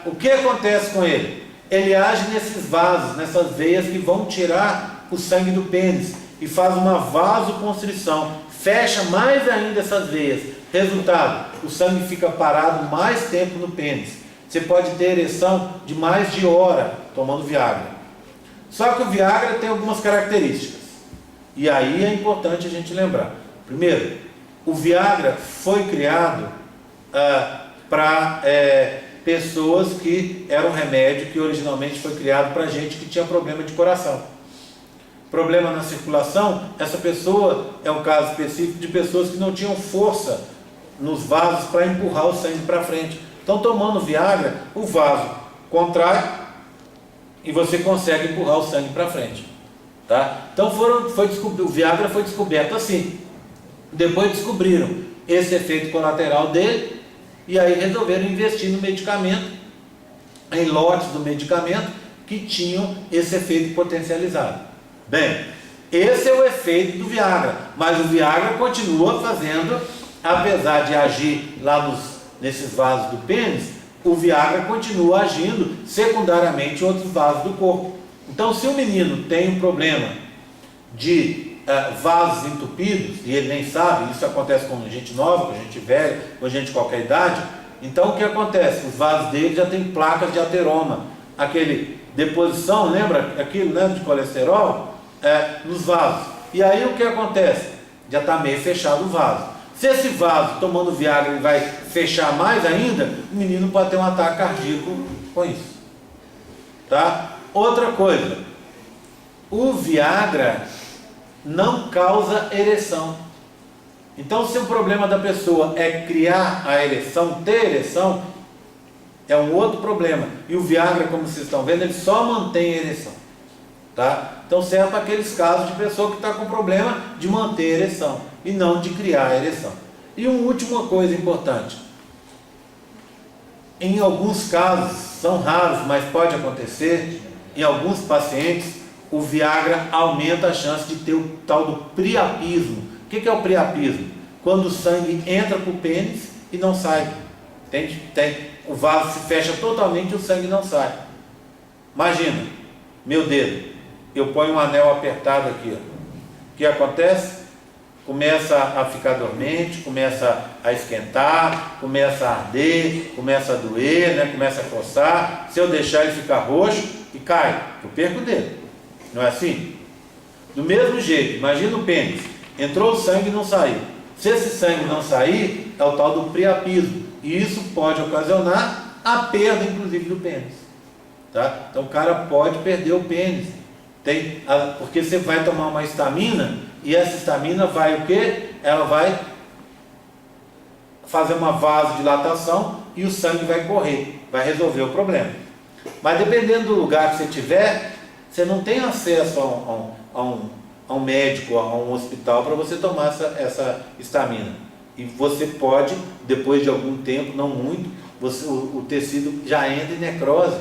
O que acontece com ele? Ele age nesses vasos, nessas veias que vão tirar o sangue do pênis e faz uma vasoconstrição, fecha mais ainda essas veias. Resultado, o sangue fica parado mais tempo no pênis. Você pode ter ereção de mais de hora tomando Viagra. Só que o Viagra tem algumas características, e aí é importante a gente lembrar. Primeiro, o Viagra foi criado para pessoas que era um remédio que originalmente foi criado para gente que tinha problema de coração. Problema na circulação, essa pessoa é um caso específico de pessoas que não tinham força nos vasos para empurrar o sangue para frente. Então, tomando Viagra, o vaso contrai e você consegue empurrar o sangue para frente, tá? Então o Viagra foi descoberto assim. Depois descobriram esse efeito colateral dele e aí resolveram investir no medicamento, em lotes do medicamento que tinham esse efeito potencializado. Bem, esse é o efeito do Viagra, mas o Viagra continua fazendo, apesar de agir lá nesses vasos do pênis, o Viagra continua agindo secundariamente em outros vasos do corpo. Então, se o menino tem um problema de vasos entupidos, e ele nem sabe, isso acontece com gente nova, com gente velha, com gente de qualquer idade, então o que acontece? Os vasos dele já tem placas de ateroma, aquele deposição, lembra aquilo, né, de colesterol, nos vasos. E aí o que acontece? Já está meio fechado o vaso. Se esse vaso, tomando Viagra, ele vai fechar mais ainda, o menino pode ter um ataque cardíaco com isso, tá? Outra coisa, o Viagra não causa ereção. Então, se o problema da pessoa é criar a ereção, ter ereção, é um outro problema. E o Viagra, como vocês estão vendo, ele só mantém a ereção, tá? Então serve para aqueles casos de pessoa que está com problema de manter a ereção e não de criar a ereção. E uma última coisa importante, em alguns casos, são raros, mas pode acontecer, em alguns pacientes, o Viagra aumenta a chance de ter o tal do priapismo. O que é o priapismo? Quando o sangue entra para o pênis e não sai. Entende? O vaso se fecha totalmente e o sangue não sai. Imagina, meu dedo, eu ponho um anel apertado aqui, ó. O que acontece? Começa a ficar dormente, começa a esquentar, começa a arder, começa a doer, né? Começa a coçar. Se eu deixar ele ficar roxo e cai, eu perco o dedo. Não é assim? Do mesmo jeito, imagina o pênis, entrou o sangue e não saiu. Se esse sangue não sair, é o tal do priapismo, e isso pode ocasionar a perda, inclusive, do pênis, tá? Então o cara pode perder o pênis, porque você vai tomar uma histamina, e essa histamina vai o quê? Ela vai fazer uma vasodilatação e o sangue vai correr, vai resolver o problema. Mas dependendo do lugar que você tiver, você não tem acesso a um médico, a um hospital para você tomar essa histamina. E você pode, depois de algum tempo, não muito, o tecido já entra em necrose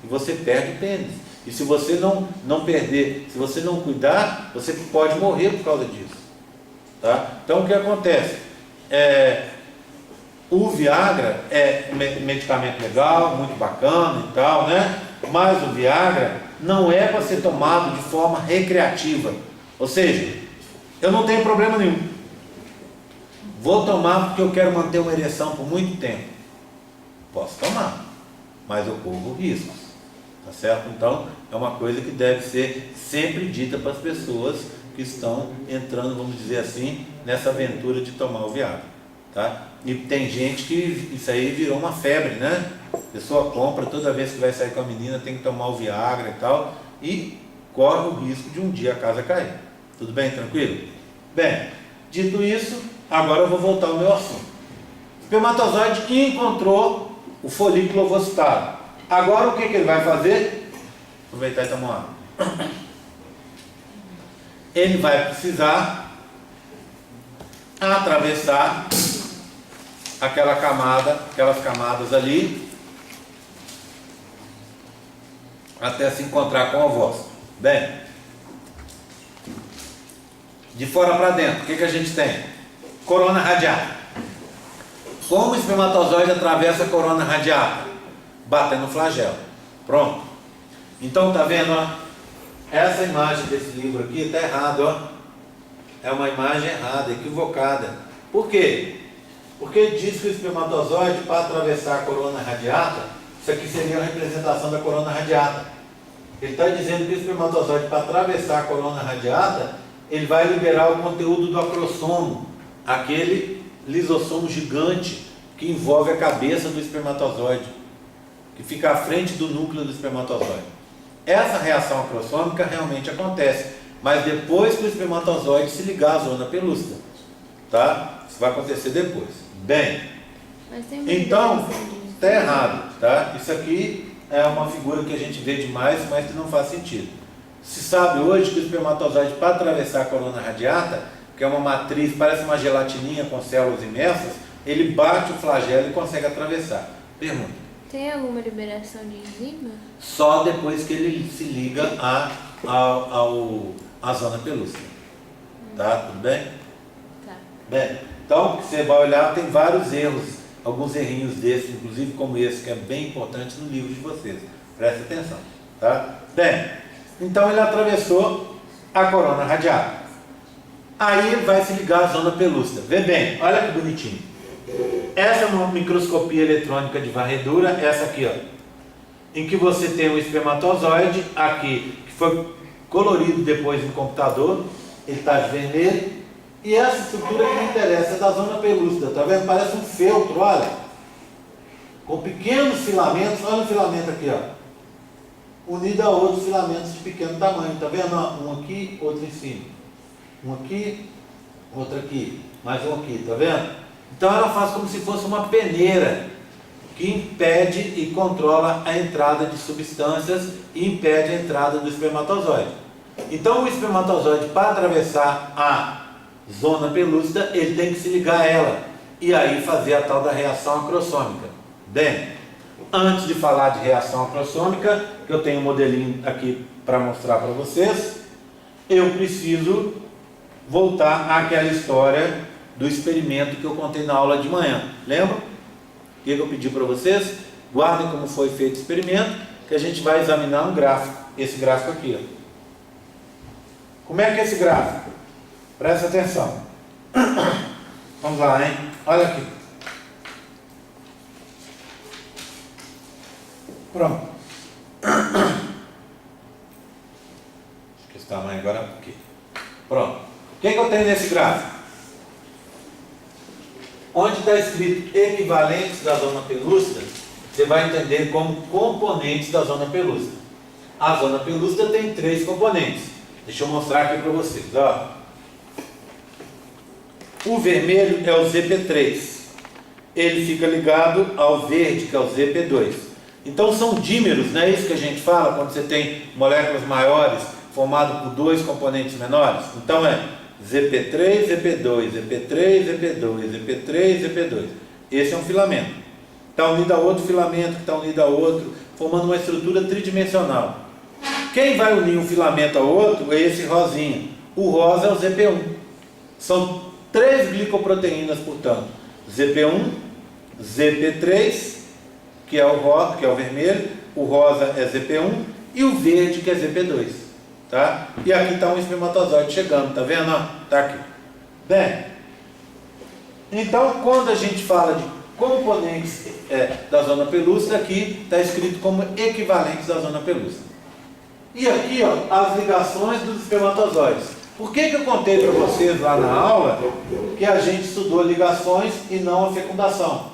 e você perde o pênis. E se você não perder, se você não cuidar, você pode morrer por causa disso, tá? Então o que acontece? O Viagra é um medicamento legal, muito bacana e tal, né? Mas o Viagra não é para ser tomado de forma recreativa. Ou seja, eu não tenho problema nenhum. Vou tomar porque eu quero manter uma ereção por muito tempo. Posso tomar, mas eu corro riscos, tá certo? Então, é uma coisa que deve ser sempre dita para as pessoas que estão entrando, vamos dizer assim, nessa aventura de tomar o Viagra, tá? E tem gente que isso aí virou uma febre, né? A pessoa compra, toda vez que vai sair com a menina tem que tomar o Viagra e tal, e corre o risco de um dia a casa cair. Tudo bem? Tranquilo? Bem, dito isso, agora eu vou voltar ao meu assunto. Espermatozoide que encontrou o folículo ovocitário. Agora o que ele vai fazer? Aproveitar e tomar água. Ele vai precisar atravessar aquelas camadas ali, até se encontrar com o ovócito. Bem, de fora para dentro, o que a gente tem? Corona radiata. Como o espermatozoide atravessa a corona radiata? Batendo no flagelo. Pronto. Então, tá vendo, ó? Essa imagem desse livro aqui está errada, ó. É uma imagem errada, equivocada. Por quê? Porque diz que o espermatozoide, para atravessar a corona radiata, isso aqui seria a representação da corona radiata. Ele está dizendo que o espermatozoide, para atravessar a corona radiata, ele vai liberar o conteúdo do acrossomo, aquele lisossomo gigante que envolve a cabeça do espermatozoide, que fica à frente do núcleo do espermatozoide. Essa reação acrossômica realmente acontece, mas depois que o espermatozoide se ligar à zona pelúcida, tá? Isso vai acontecer depois. Bem, então, está errado, tá? Isso aqui é uma figura que a gente vê demais, mas que não faz sentido. Se sabe hoje que o espermatozoide, para atravessar a corona radiata, que é uma matriz, parece uma gelatininha com células imersas, ele bate o flagelo e consegue atravessar. Pergunta. Tem alguma liberação de enzima? Só depois que ele se liga à zona pelúcida. Tá? Tudo bem? Tá. Bem, então, você vai olhar, tem vários erros, alguns errinhos desses, inclusive como esse, que é bem importante no livro de vocês. Presta atenção. Tá? Bem, então ele atravessou a corona radiata. Aí ele vai se ligar à zona pelúcida. Vê bem, olha que bonitinho. Essa é uma microscopia eletrônica de varredura, essa aqui, ó, em que você tem um espermatozoide aqui, que foi colorido depois no computador, ele está de vermelho, e essa estrutura que me interessa é da zona pelúcida, tá vendo? Parece um feltro, olha, com pequenos filamentos, olha o filamento aqui, ó, unido a outros filamentos de pequeno tamanho, tá vendo? Um aqui, outro em cima, um aqui, outro aqui, mais um aqui, tá vendo? Então ela faz como se fosse uma peneira que impede e controla a entrada de substâncias e impede a entrada do espermatozoide. Então o espermatozoide, para atravessar a zona pelúcida, ele tem que se ligar a ela e aí fazer a tal da reação acrossômica. Bem, antes de falar de reação acrossômica, que eu tenho um modelinho aqui para mostrar para vocês, eu preciso voltar àquela história do experimento que eu contei na aula de manhã. Lembra? O que eu pedi para vocês? Guardem como foi feito o experimento, que a gente vai examinar um gráfico. Esse gráfico aqui, ó. Como é que é esse gráfico? Presta atenção. Vamos lá, hein? Olha aqui. Pronto. Acho que esse tamanho agora aqui. Pronto. O que eu tenho nesse gráfico? Onde está escrito equivalentes da zona pelúcida, você vai entender como componentes da zona pelúcida. A zona pelúcida tem 3 componentes. Deixa eu mostrar aqui para vocês. Ó. O vermelho é o ZP3. Ele fica ligado ao verde, que é o ZP2. Então são dímeros, não é isso que a gente fala quando você tem moléculas maiores formadas por 2 componentes menores? Então é ZP3, ZP2, ZP3, ZP2, ZP3, ZP2. Esse é um filamento. Está unido a outro filamento, que está unido a outro, formando uma estrutura tridimensional. Quem vai unir um filamento ao outro é esse rosinha. O rosa é o ZP1. São 3 glicoproteínas, portanto. ZP1, ZP3, que é o rosa, que é o vermelho, o rosa é ZP1 e o verde, que é ZP2. Tá? E aqui está um espermatozoide chegando, tá vendo? Tá aqui. Bem, Então, quando a gente fala de componentes da zona pelúcida, aqui está escrito como equivalentes da zona pelúcida. E aqui, ó, as ligações dos espermatozoides. Por que eu contei para vocês lá na aula que a gente estudou ligações e não a fecundação?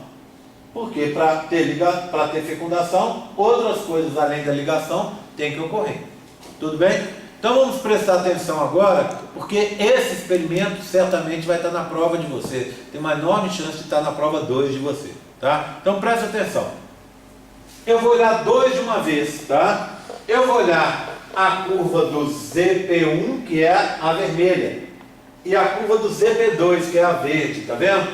Porque para ter fecundação, outras coisas além da ligação têm que ocorrer. Tudo bem? Então vamos prestar atenção agora, porque esse experimento certamente vai estar na prova de você. Tem uma enorme chance de estar na prova 2 de você. Tá? Então presta atenção. Eu vou olhar 2 de uma vez. Tá? Eu vou olhar a curva do ZP1, que é a vermelha, e a curva do ZP2, que é a verde. Tá vendo?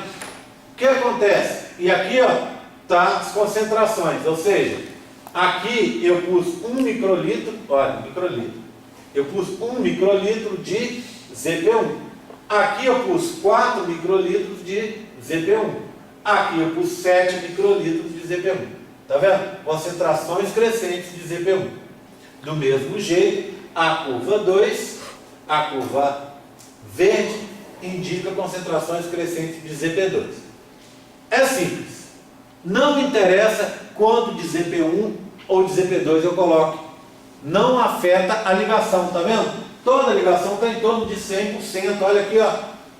O que acontece? E aqui, ó, tá as concentrações. Ou seja, aqui eu pus 1 microlitro, olha, microlitro. Eu pus 1 microlitro de ZP1. Aqui eu pus 4 microlitros de ZP1. Aqui eu pus 7 microlitros de ZP1. Tá vendo? Concentrações crescentes de ZP1. Do mesmo jeito, a curva 2, a curva verde, indica concentrações crescentes de ZP2. É simples. Não interessa quanto de ZP1 ou de ZP2 eu coloque. Não afeta a ligação, tá vendo? Toda ligação está em torno de 100%. Olha aqui, ó,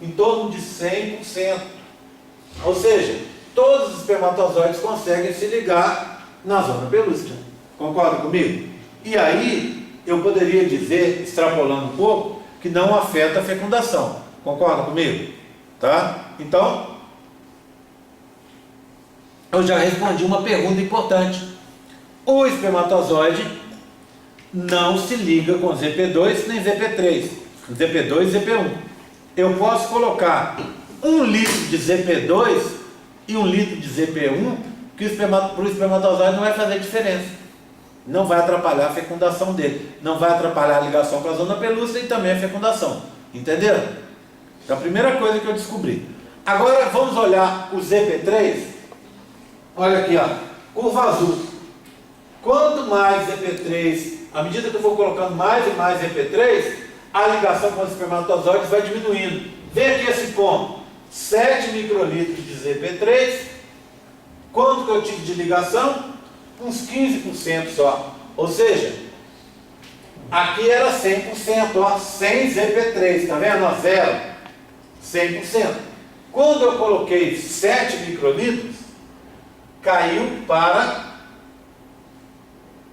em torno de 100%. Ou seja, todos os espermatozoides conseguem se ligar na zona pelúcida. Concorda comigo? E aí, eu poderia dizer, extrapolando um pouco, que não afeta a fecundação. Concorda comigo? Tá? Então, eu já respondi uma pergunta importante. O espermatozoide não se liga com ZP2 nem ZP3, ZP2 e ZP1. Eu posso colocar 1 litro de ZP2 e 1 litro de ZP1, que para o espermatozoide não vai fazer diferença. Não vai atrapalhar a fecundação dele, não vai atrapalhar a ligação com a zona pelúcida e também a fecundação. Entenderam? Então, a primeira coisa que eu descobri. Agora vamos olhar o ZP3. Olha aqui, ó, curva azul. Quanto mais ZP3, à medida que eu vou colocando mais e mais ZP3, a ligação com os espermatozoides vai diminuindo. Vem aqui esse ponto, 7 microlitros de ZP3. Quanto que eu tive de ligação? Uns 15% só. Ou seja, aqui era 100%, ó, 100 ZP3, tá vendo? Ó, 0, 100%. Quando eu coloquei 7 microlitros, caiu para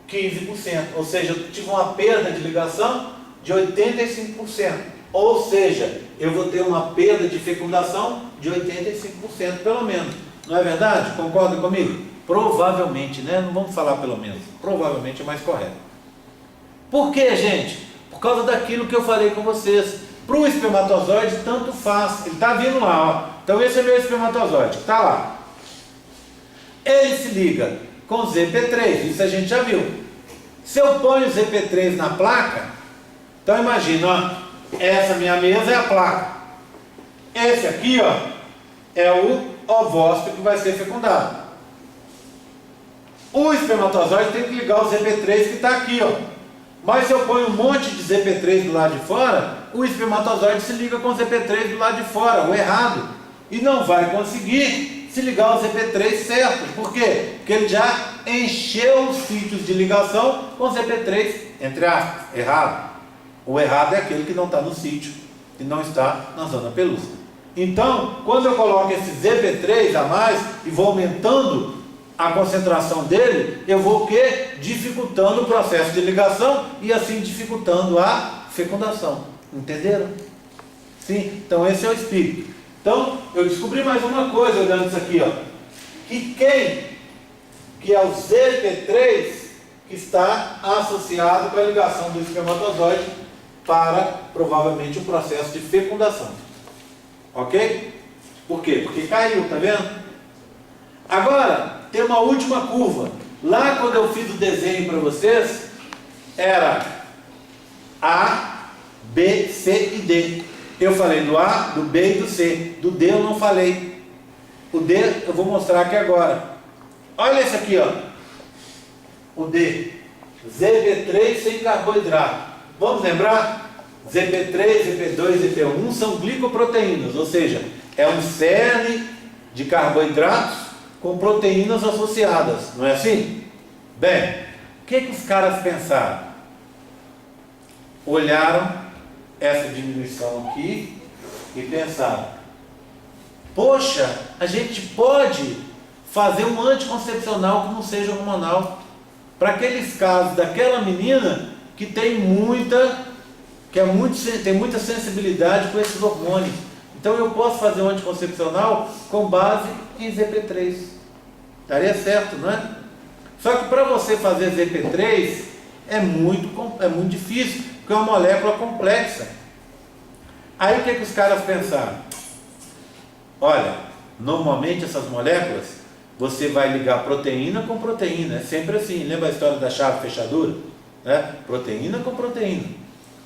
15%, ou seja, eu tive uma perda de ligação de 85%, ou seja, eu vou ter uma perda de fecundação de 85% pelo menos, não é verdade? Concordam comigo? Provavelmente, né? Não vamos falar pelo menos, provavelmente é mais correto. Por quê, gente? Por causa daquilo que eu falei com vocês. Para o espermatozoide, tanto faz, ele está vindo lá, ó. Então esse é meu espermatozoide, está lá. Ele se liga com ZP3, isso a gente já viu. Se eu ponho o ZP3 na placa, então imagina, ó, essa minha mesa é a placa. Esse aqui, ó, é o ovócito que vai ser fecundado. O espermatozoide tem que ligar o ZP3 que está aqui, ó. Mas se eu ponho um monte de ZP3 do lado de fora, o espermatozoide se liga com o ZP3 do lado de fora, o errado. E não vai conseguir se ligar ao ZP3 certo. Por quê? Porque ele já encheu os sítios de ligação com o ZP3, entre aspas, errado. O errado é aquele que não está no sítio, que não está na zona pelúcida. Então, quando eu coloco esse ZP3 a mais e vou aumentando a concentração dele, eu vou o quê? Dificultando o processo de ligação e assim dificultando a fecundação. Entenderam? Sim? Então esse é o espírito. Então, eu descobri mais uma coisa olhando isso aqui, ó. Que é o ZP3 que está associado com a ligação do espermatozoide para, provavelmente, o processo de fecundação. Ok? Por quê? Porque caiu, tá vendo? Agora, tem uma última curva. Lá quando eu fiz o desenho para vocês, era A, B, C e D. Eu falei do A, do B e do C. Do D eu não falei. O D eu vou mostrar aqui agora. Olha esse aqui, ó. O D. ZP3 sem carboidrato. Vamos lembrar? ZP3, ZP2, ZP1 são glicoproteínas, ou seja, é um cerne de carboidratos com proteínas associadas, não é assim? Bem, o que os caras pensaram? Olharam essa diminuição aqui e pensaram: poxa, a gente pode fazer um anticoncepcional que não seja hormonal para aqueles casos daquela menina que tem muita sensibilidade com esses hormônios. Então eu posso fazer um anticoncepcional com base em ZP3. Daria certo, não é? Só que para você fazer ZP3 é muito difícil, porque é uma molécula complexa. Aí o que os caras pensaram? Olha, normalmente essas moléculas você vai ligar proteína com proteína, é sempre assim. Lembra a história da chave fechadura? Né? Proteína com proteína.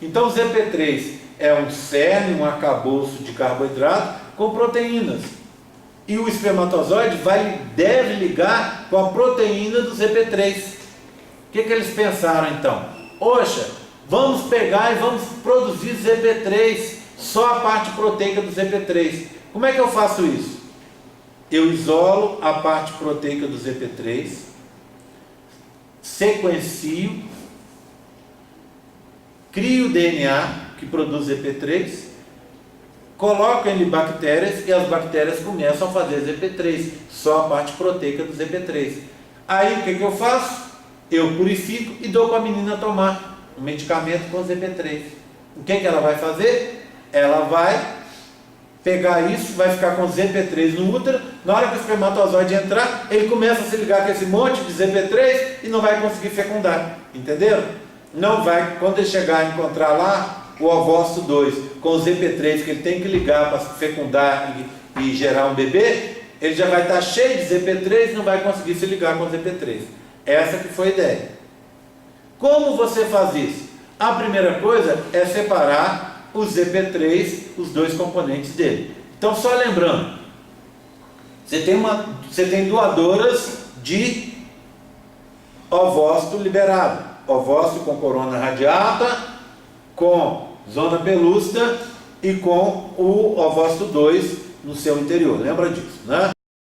Então o ZP3 é um cerne, um arcabouço de carboidrato com proteínas. E o espermatozoide deve ligar com a proteína do ZP3. O que eles pensaram então? Poxa, vamos pegar e vamos produzir ZP3, só a parte proteica do ZP3. Como é que eu faço isso? Eu isolo a parte proteica do ZP3, sequencio, crio o DNA que produz ZP3, coloco em bactérias e as bactérias começam a fazer ZP3, só a parte proteica do ZP3. Aí o que eu faço? Eu purifico e dou para a menina tomar um medicamento com ZP3. O que ela vai fazer? Ela vai pegar isso, vai ficar com ZP3 no útero. Na hora que o espermatozoide entrar, ele começa a se ligar com esse monte de ZP3 e não vai conseguir fecundar. Entenderam? Não vai, quando ele chegar a encontrar lá o ovócito 2 com o ZP3 que ele tem que ligar para fecundar e gerar um bebê, ele já vai estar cheio de ZP3 e não vai conseguir se ligar com o ZP3. Essa que foi a ideia. Como você faz isso? A primeira coisa é separar o ZP3, os dois componentes dele. Então, só lembrando, você tem doadoras de ovócito liberado, ovócito com corona radiata, com zona pelúcida e com o ovócito 2 no seu interior. Lembra disso, né?